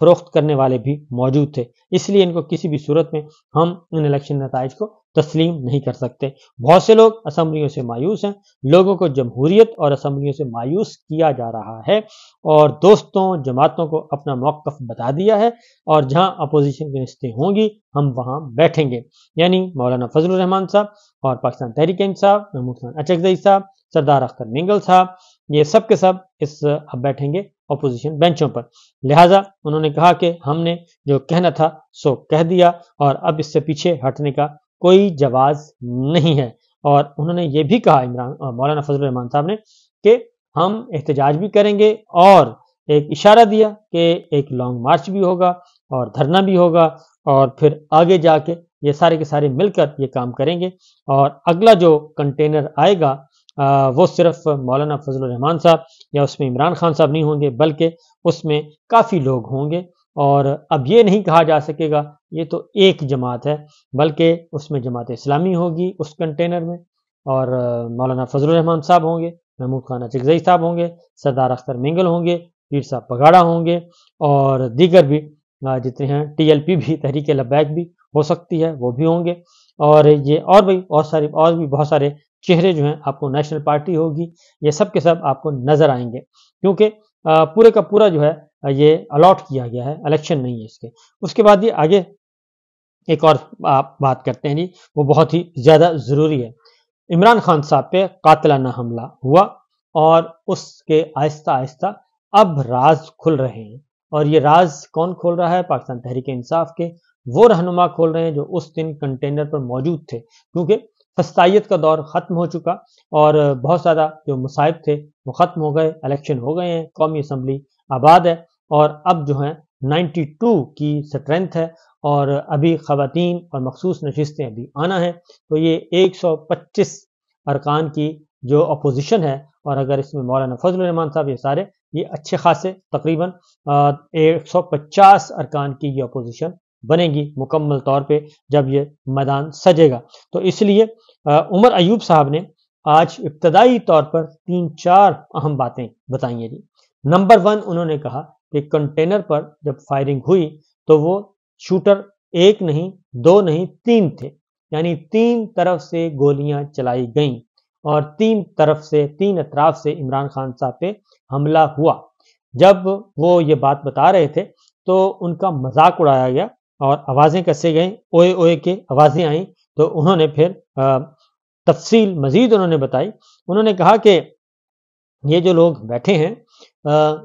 فروخت کرنے والے بھی موجود تھے، اس لیے ان کو کسی بھی صورت میں ہم ان الیکشن نتائج کو تسلیم نہیں کر سکتے۔ بہت سے لوگ اسمبلیوں سے مایوس ہیں، لوگوں کو جمہوریت اور اسمبلیوں سے مایوس کیا جا رہا ہے اور دوستوں جماعتوں کو اپنا موقف بتا دیا ہے، اور جہاں اپوزیشن کی نشستیں ہوں گی ہم وہاں بیٹھیں گے، یعنی مولانا فضل الرحمان صاحب اور پاکستان تحریک انصاف، محمود خان اچکزئی صاحب، سردار اختر مینگل صاحب، یہ سب کے سب اب بیٹھیں گے اپوزیشن بینچوں پر۔ لہٰذا انہوں نے کہا کہ ہم نے جو کہنا تھا سو کہہ دیا اور اب اس سے پیچھے ہٹنے کا کوئی جواز نہیں ہے، اور انہوں نے یہ بھی کہا مولانا فضل الرحمان صاحب نے کہ ہم احتجاج بھی کریں گے، اور ایک اشارہ دیا کہ ایک لانگ مارچ بھی ہوگا اور دھرنا بھی ہوگا، اور پھر آگے جا کے یہ سارے کے سارے مل کر یہ کام کریں گے، اور اگلا جو کنٹینر آئے گا وہ صرف مولانا فضل الرحمان صاحب یا اس میں عمران خان صاحب نہیں ہوں گے، بلکہ اس میں کافی لوگ ہوں گے، اور اب یہ نہیں کہا جا سکے گا یہ تو ایک جماعت ہے، بلکہ اس میں جماعت اسلامی ہوگی اس کنٹینر میں، اور مولانا فضل الرحمان صاحب ہوں گے، محمود خان اچکزئی صاحب ہوں گے، سردار اختر مینگل ہوں گے، پیر صاحب پگاڑا ہوں گے، اور دیگر بھی جتنے ہیں، ٹی ایل پی بھی، تحریک لبیک بھی ہو سکتی ہے، وہ بھی ہوں گے، اور یہ اور بھی بہت سارے چہرے جو ہیں آپ کو، نیشنل پارٹی ہوگی، یہ سب کے سب آپ کو نظر آئیں گے، کیونکہ پورے کا پورا جو ہے یہ الاٹ کیا گیا ہے، الیکشن نہیں ہے اس کے بعد یہ آگے ایک اور بات کرتے ہیں جی، وہ بہت ہی زیادہ ضروری ہے۔ عمران خان صاحب پہ قاتلانہ حملہ ہوا، اور اس کے آہستہ آہستہ اب راز کھل رہے ہیں، اور یہ راز کون کھول رہا ہے؟ پاکستان تحریک انصاف کے وہ رہنما کھول رہے ہیں جو اس دن کنٹینر پر موجود تھے، کیونکہ فسطائیت کا دور ختم ہو چکا اور بہت زیادہ جو مصائب تھے وہ ختم ہو گئے، الیکشن ہو گئے ہیں، قومی اسمبلی آباد ہے، اور اب جو ہیں 92 کی سٹرینتھ ہے، اور ابھی خواتین اور مخصوص نشستیں ابھی آنا ہے، تو یہ 125 ارکان کی جو اپوزیشن ہے، اور اگر اس میں مولانا فضل الرحمان صاحب یہ سارے، یہ اچھے خاصے تقریباً 150 ارکان کی یہ اپوزیشن بنے گی مکمل طور پہ جب یہ میدان سجے گا۔ تو اس لیے عمر ایوب صاحب نے آج ابتدائی طور پر 3-4 اہم باتیں بتائی ہیں جی۔ نمبر 1 انہوں نے کہا کہ کنٹینر پر جب فائرنگ ہوئی تو وہ شوٹر 1 نہیں 2 نہیں 3 تھے، یعنی 3 طرف سے گولیاں چلائی گئیں، اور 3 اطراف سے عمران خان صاحب پہ حملہ ہوا۔ جب وہ یہ بات بتا رہے تھے تو ان کا مذاق اڑایا گیا اور آوازیں کسے گئیں، اوئے اوئے کے آوازیں آئیں، تو انہوں نے پھر تفصیل مزید انہوں نے بتائی۔ انہوں نے کہا کہ یہ جو لوگ بیٹھے ہیں،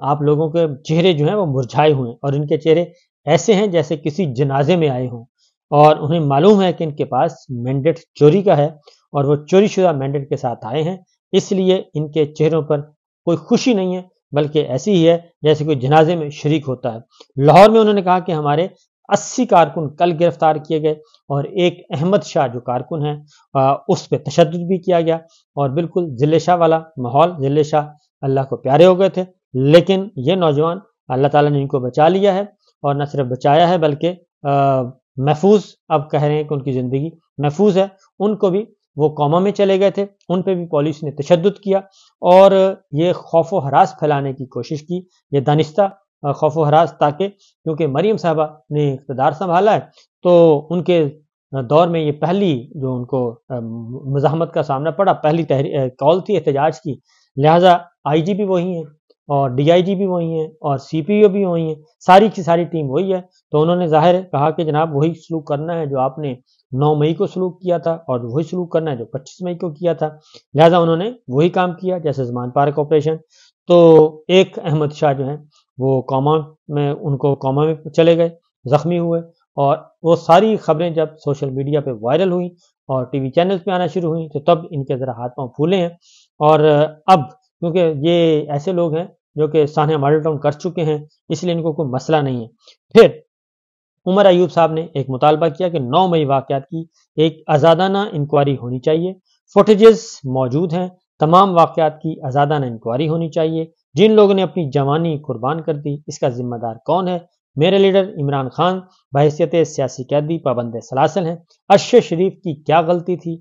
آپ لوگوں کے چہرے جو ہیں وہ مرجھائے ہوئے ہیں، اور ان کے چہرے ایسے ہیں جیسے کسی جنازے میں آئے ہوں، اور انہیں معلوم ہے کہ ان کے پاس مینڈیٹ چوری کا ہے اور وہ چوری شدہ مینڈیٹ کے ساتھ آئے ہیں، اس لیے ان کے چہروں پر کوئی خوشی نہیں ہے، بلکہ ایسی ہی ہے جیسے کوئی جنازے میں شریک ہوتا ہے۔ لاہور میں انہوں نے کہا کہ ہمارے 80 کارکن کل گرفتار کیے گئے، اور ایک احمد شاہ جو کارکن ہے اس پہ تشدد بھی کیا گیا، اور بالکل ذلِ شاہ والا ماحول، ذلِ شاہ اللہ کو پیارے ہو گئے تھے، لیکن یہ نوجوان اللہ تعالیٰ نے ان کو بچا لیا ہے، اور نہ صرف بچایا ہے بلکہ محفوظ، اب کہہ رہے ہیں کہ ان کی زندگی محفوظ ہے۔ ان کو بھی وہ کوما میں چلے گئے تھے، ان پہ بھی پولیس نے تشدد کیا اور یہ خوف و ہراس پھیلانے کی کوشش کی، یہ دانستہ خوف و ہراس، تاکہ کیونکہ مریم صاحبہ نے اقتدار سنبھالا ہے تو ان کے دور میں یہ پہلی جو ان کو مزاحمت کا سامنا پڑا، پہلی کال تھی احتجاج کی، لہٰذا آئی جی بھی وہی ہیں اور ڈی آئی جی بھی وہی ہیں اور سی پی او بھی وہی ہیں، ساری کی ساری ٹیم وہی ہے، تو انہوں نے ظاہر کہا کہ جناب وہی سلوک کرنا ہے جو آپ نے 9 مئی کو سلوک کیا تھا، اور وہی سلوک کرنا ہے جو 25 مئی کو کیا تھا، لہٰذا انہوں نے وہی کام کیا جیسے زمان پارک آپریشن۔ تو ایک احمد شاہ جو ہیں وہ کوما میں، ان کو کوما میں چلے گئے، زخمی ہوئے، اور وہ ساری خبریں جب سوشل میڈیا پہ وائرل ہوئیں اور ٹی وی چینلز پہ آنا شروع ہوئیں تو تب ان کے ذرا ہاتھ پاؤں پھولے ہیں، اور اب کیونکہ یہ ایسے لوگ ہیں جو کہ سانحہ ماڈل ٹاؤن کر چکے ہیں، اس لیے ان کو کوئی مسئلہ نہیں ہے۔ پھر عمر ایوب صاحب نے ایک مطالبہ کیا کہ 9 مئی واقعات کی ایک آزادانہ انکوائری ہونی چاہیے، فوٹیجز موجود ہیں، تمام واقعات کی آزادانہ انکوائری ہونی چاہیے، جن لوگوں نے اپنی جوانی قربان کر دی اس کا ذمہ دار کون ہے؟ میرے لیڈر عمران خان بحیثیت سیاسی قیدی پابند سلاسل ہیں، ارشد شریف کی کیا غلطی تھی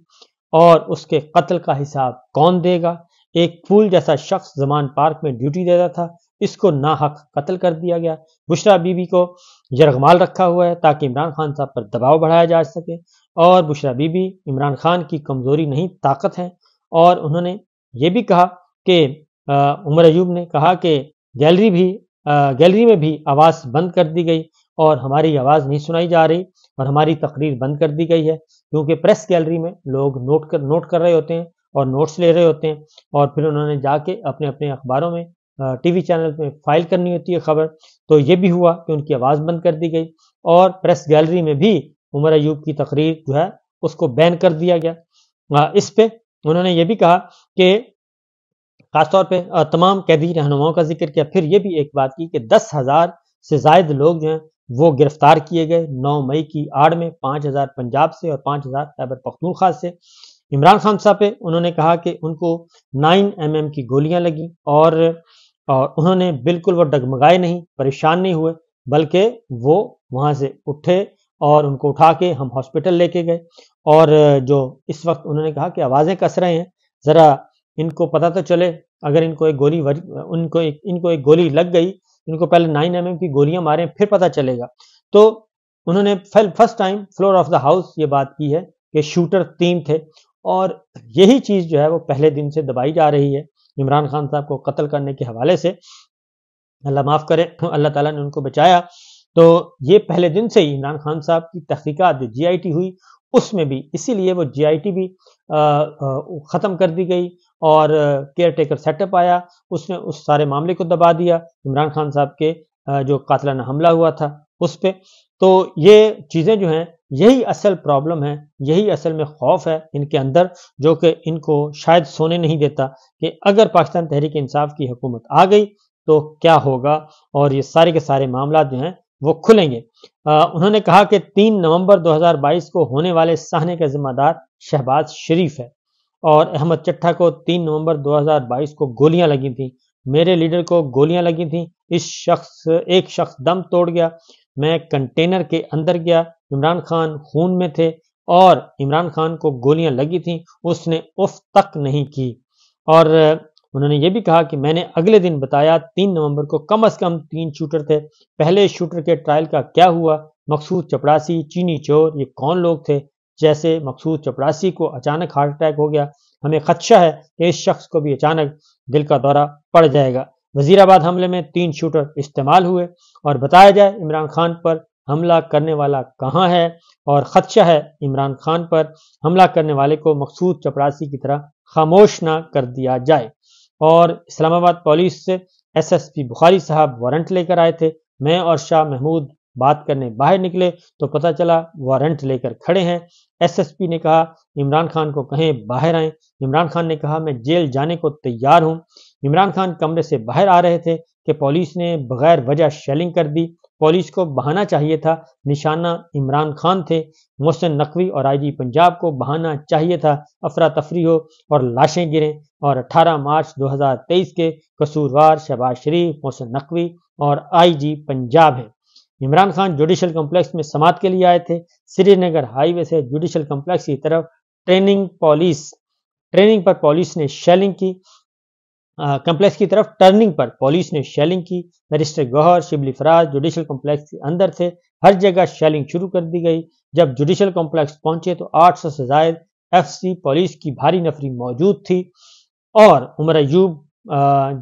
اور اس کے قتل کا حساب کون دے گا؟ ایک پھول جیسا شخص زمان پارک میں ڈیوٹی دیتا تھا، اس کو ناحق قتل کر دیا گیا۔ بشرا بی بی کو یرغمال رکھا ہوا ہے تاکہ عمران خان صاحب پر دباؤ بڑھایا جا سکے، اور بشرا بی بی عمران خان کی کمزوری نہیں طاقت ہے۔ اور انہوں نے یہ بھی کہا کہ عمر ایوب نے کہا کہ گیلری میں بھی آواز بند کر دی گئی اور ہماری آواز نہیں سنائی جا رہی اور ہماری تقریر بند کر دی گئی ہے، کیونکہ پریس گیلری میں لوگ نوٹ کر رہے ہوتے ہیں اور نوٹس لے رہے ہوتے ہیں، اور پھر انہوں نے جا کے اپنے اپنے اخباروں میں ٹی وی چینل میں فائل کرنی ہوتی ہے خبر، تو یہ بھی ہوا کہ ان کی آواز بند کر دی گئی اور پریس گیلری میں بھی عمر ایوب کی تقریر جو ہے اس کو بین کر دیا گیا۔ اس پہ انہوں نے یہ بھی کہا کہ خاص طور پہ تمام قیدی رہنماؤں کا ذکر کیا، پھر یہ بھی ایک بات کی کہ 10,000 سے زائد لوگ جو ہیں وہ گرفتار کیے گئے 9 مئی کی آڑ میں، 5,000 پنجاب سے اور 5,000 خیبر پختونخوا سے۔ عمران خان صاحب پہ انہوں نے کہا کہ ان کو 9mm کی گولیاں لگیں اور انہوں نے بالکل وہ ڈگمگائے نہیں، پریشان نہیں ہوئے، بلکہ وہ وہاں سے اٹھے اور ان کو اٹھا کے ہم ہاسپٹل لے کے گئے۔ اور جو اس وقت انہوں نے کہا کہ آوازیں کس رہے ہیں، ذرا ان کو پتہ تو چلے، اگر ان کو ایک گولی لگ گئی، ان کو پہلے 9mm کی گولیاں ماریں پھر پتہ چلے گا۔ تو انہوں نے first time floor of the house یہ بات کی ہے کہ شوٹر 3 تھے، اور یہی چیز جو ہے وہ پہلے دن سے دبائی جا رہی ہے عمران خان صاحب کو قتل کرنے کے حوالے سے۔ اللہ معاف کرے، اللہ تعالیٰ نے ان کو بچایا۔ تو یہ پہلے دن سے ہی عمران خان صاحب کی تحقیقات جو GIT ہوئی اس میں بھی، اسی لیے وہ GIT بھی ختم کر دی گئی اور کیئر ٹیکر سیٹ اپ آیا، اس نے اس سارے معاملے کو دبا دیا عمران خان صاحب کے جو قاتلانہ حملہ ہوا تھا اس پہ۔ تو یہ چیزیں جو ہیں، یہی اصل پرابلم ہے، یہی اصل میں خوف ہے ان کے اندر، جو کہ ان کو شاید سونے نہیں دیتا کہ اگر پاکستان تحریک انصاف کی حکومت آ گئی تو کیا ہوگا، اور یہ سارے کے سارے معاملات جو ہیں وہ کھلیں گے۔ انہوں نے کہا کہ 3 نومبر 2022 کو ہونے والے سہنے کا ذمہ دار شہباز شریف ہے، اور احمد چٹھا کو 3 نومبر 2022 کو گولیاں لگی تھیں، میرے لیڈر کو گولیاں لگی تھیں، ایک شخص دم توڑ گیا، میں کنٹینر کے اندر گیا، عمران خان خون میں تھے اور عمران خان کو گولیاں لگی تھیں، اس نے اف تک نہیں کی۔ اور انہوں نے یہ بھی کہا کہ میں نے اگلے دن بتایا 3 نومبر کو کم از کم 3 شوٹر تھے، پہلے شوٹر کے ٹرائل کا کیا ہوا، مقصود چپڑاسی، چینی چور، یہ کون لوگ تھے؟ جیسے مقصود چپڑاسی کو اچانک ہارٹ اٹیک ہو گیا، ہمیں خدشہ ہے کہ اس شخص کو بھی اچانک دل کا دورہ پڑ جائے گا۔ وزیر آباد حملے میں 3 شوٹر استعمال ہوئے، اور بتایا جائے عمران خان پر حملہ کرنے والا کہاں ہے، اور خدشہ ہے عمران خان پر حملہ کرنے والے کو مقصود چپڑاسی کی طرح خاموش نہ کر دیا جائے۔ اور اسلام آباد پولیس سے SSP بخاری صاحب وارنٹ لے کر آئے تھے، میں اور شاہ محمود بات کرنے باہر نکلے تو پتہ چلا وارنٹ لے کر کھڑے ہیں۔ SSP نے کہا عمران خان کو کہیں باہر آئیں، عمران خان نے کہا میں جیل جانے کو تیار ہوں۔ عمران خان کمرے سے باہر آ رہے تھے کہ پولیس نے بغیر وجہ شیلنگ کر دی، پولیس کو بہانا چاہیے تھا، نشانہ عمران خان تھے، محسن نقوی اور IG پنجاب کو بہانا چاہیے تھا، افراتفری ہو اور لاشیں گریں، اور 18 مارچ 2023 کے قصوروار شہباز شریف، محسن نقوی اور IG پنجاب ہیں۔ عمران خان جوڈیشل کمپلیکس میں سماعت کے لیے آئے تھے، سری نگر ہائی وے سے جوڈیشل کمپلیکس کی طرف ٹریننگ پر پولیس نے شیلنگ کی، کمپلیکس کی طرف ٹرننگ پر پولیس نے شیلنگ کی، بیرسٹر گوہر، شبلی فراز جوڈیشل کمپلیکس کے اندر تھے، ہر جگہ شیلنگ شروع کر دی گئی۔ جب جوڈیشل کمپلیکس پہنچے تو 800 سے زائد FC پولیس کی بھاری نفری موجود تھی، اور عمر ایوب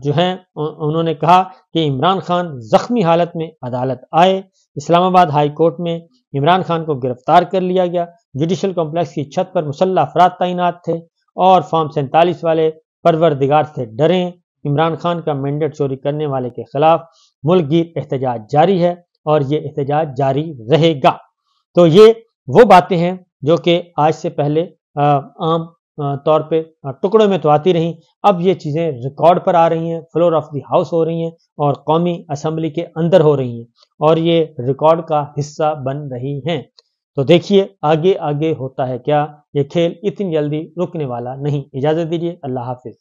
جو ہیں انہوں نے کہا کہ عمران خان زخمی حالت میں عدالت آئے۔ اسلام آباد ہائی کورٹ میں عمران خان کو گرفتار کر لیا گیا، جوڈیشل کمپلیکس کی چھت پر مسلح افراد تعینات تھے، اور فارم 47 والے پروردگار سے ڈریں، عمران خان کا مینڈیٹ چوری کرنے والے کے خلاف ملک گیر احتجاج جاری ہے اور یہ احتجاج جاری رہے گا۔ تو یہ وہ باتیں ہیں جو کہ آج سے پہلے عام طور پہ ٹکڑوں میں تو آتی رہیں، اب یہ چیزیں ریکارڈ پر آ رہی ہیں، فلور آف دی ہاؤس ہو رہی ہیں اور قومی اسمبلی کے اندر ہو رہی ہیں، اور یہ ریکارڈ کا حصہ بن رہی ہیں۔ تو دیکھیے آگے آگے ہوتا ہے کیا، یہ کھیل اتنی جلدی رکنے والا نہیں۔ اجازت دیجیے، اللہ حافظ۔